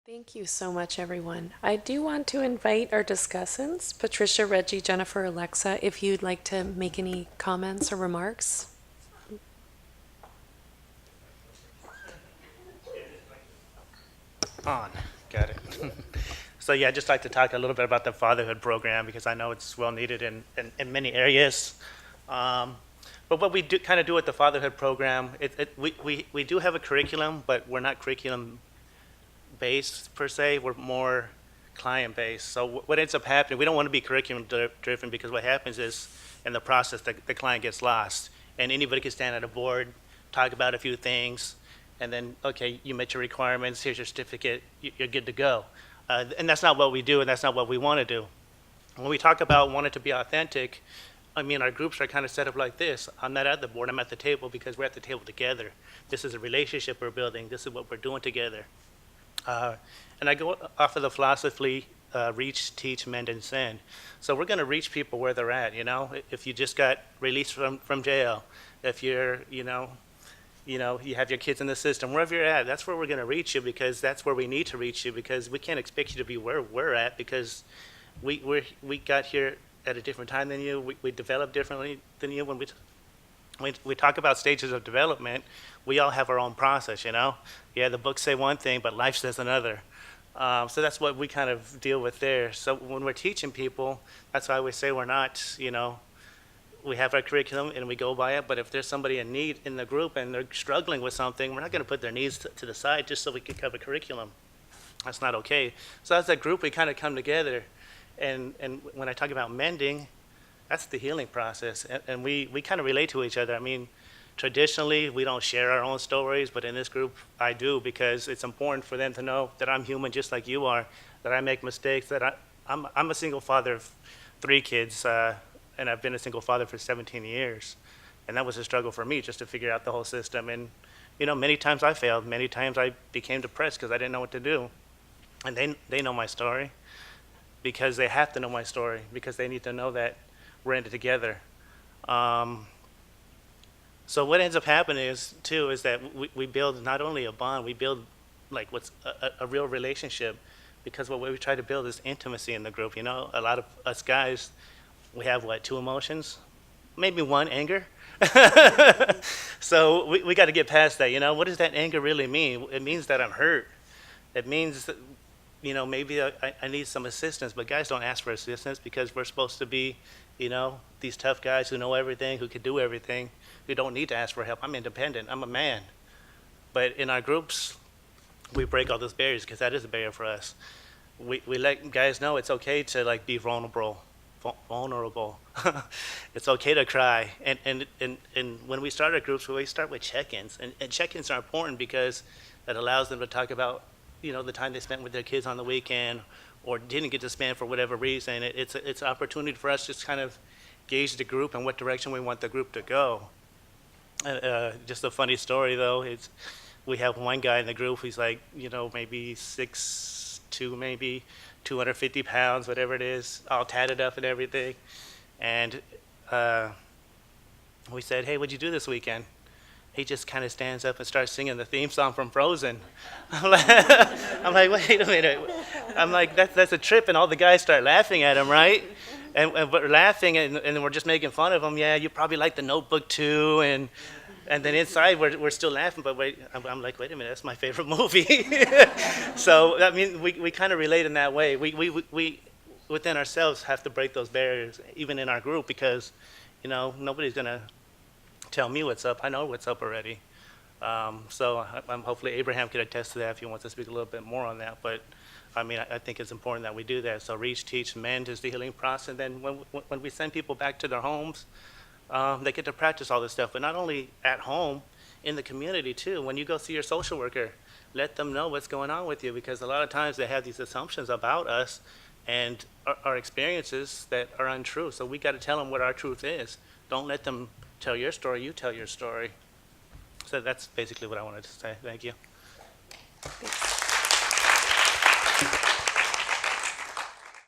Thank you so much, everyone. I do want to invite our discussants, Patricia, Reggie, Jennifer, Alexa, if you'd like to make any comments or remarks. On. Got it. So yeah, I'd just like to talk a little bit about the fatherhood program because I know it's well needed in many areas. Um, but what we do kind of do with the fatherhood program, we do have a curriculum, but we're not curriculum based per se. We're more client based. So what ends up happening, we don't want to be curriculum driven because what happens is in the process the client gets lost, and anybody can stand at a board, talk about a few things, and then okay, you met your requirements. Here's your certificate. You're good to go. And that's not what we do, and that's not what we want to do. When we talk about wanting to be authentic, I mean, our groups are kind of set up like this. I'm not at the board, I'm at the table because we're at the table together. This is a relationship we're building. This is what we're doing together. Uh, and I go off of the philosophy, reach, teach, mend, and send. So we're going to reach people where they're at, you know? If you just got released from jail, if you're, you have your kids in the system, wherever you're at, that's where we're going to reach you because that's where we need to reach you because we can't expect you to be where we're at because we got here at a different time than you. We developed differently than you. When we talk about stages of development, we all have our own process, you know? Yeah, the books say one thing, but life says another. So that's what we kind of deal with there. So when we're teaching people, that's why I always say we're not, we have our curriculum and we go by it, but if there's somebody in need in the group and they're struggling with something, we're not going to put their needs to the side just so we can cover curriculum. That's not okay. So as a group, we kind of come together. And when I talk about mending, that's the healing process. And we kind of relate to each other. I mean, traditionally, we don't share our own stories, but in this group, I do because it's important for them to know that I'm human just like you are, that I make mistakes, that I'm a single father of 3 kids, and I've been a single father for 17 years. And that was a struggle for me just to figure out the whole system. And, many times I failed. Many times I became depressed because I didn't know what to do. And they know my story because they have to know my story because they need to know that we're in it together. So what ends up happening is that we build not only a bond, we build like what's a real relationship because what we try to build is intimacy in the group. A lot of us guys, we have 2 emotions, maybe 1, anger. So we got to get past that. What does that anger really mean? It means that I'm hurt. It means that, maybe I need some assistance, but guys don't ask for assistance because we're supposed to be, these tough guys who know everything, who can do everything, who don't need to ask for help. I'm independent. I'm a man. But in our groups, we break all those barriers because that is a barrier for us. We let guys know it's okay to be vulnerable. It's okay to cry. And when we start our groups, we start with check-ins. And check-ins are important because that allows them to talk about the time they spent with their kids on the weekend or didn't get to spend for whatever reason. It's an opportunity for us to just kind of gauge the group and what direction we want the group to go. Just a funny story though is we have one guy in the group who's maybe 6'2", maybe 250 pounds, whatever it is, all tatted up and everything. And we said, hey, what'd you do this weekend? He just kind of stands up and starts singing the theme song from Frozen. I'm like, wait a minute. I'm like, that's a trip, and all the guys start laughing at him, right? And we're laughing, and we're just making fun of him. Yeah, you probably like The Notebook too, and then inside we're still laughing. But wait, I'm like, wait a minute, that's my favorite movie. So I mean, we kind of relate in that way. We within ourselves have to break those barriers, even in our group, because nobody's gonna tell me what's up. I know what's up already. So I'm hopefully Abraham could attest to that if he wants to speak a little bit more on that. But I mean, I think it's important that we do that. So reach, teach, mend is the healing process. And then when we send people back to their homes, they get to practice all this stuff. But not only at home, in the community too. When you go see your social worker, let them know what's going on with you because a lot of times they have these assumptions about us and our experiences that are untrue. So we got to tell them what our truth is. Don't let them tell your story, you tell your story. So that's basically what I wanted to say. Thank you. Thanks.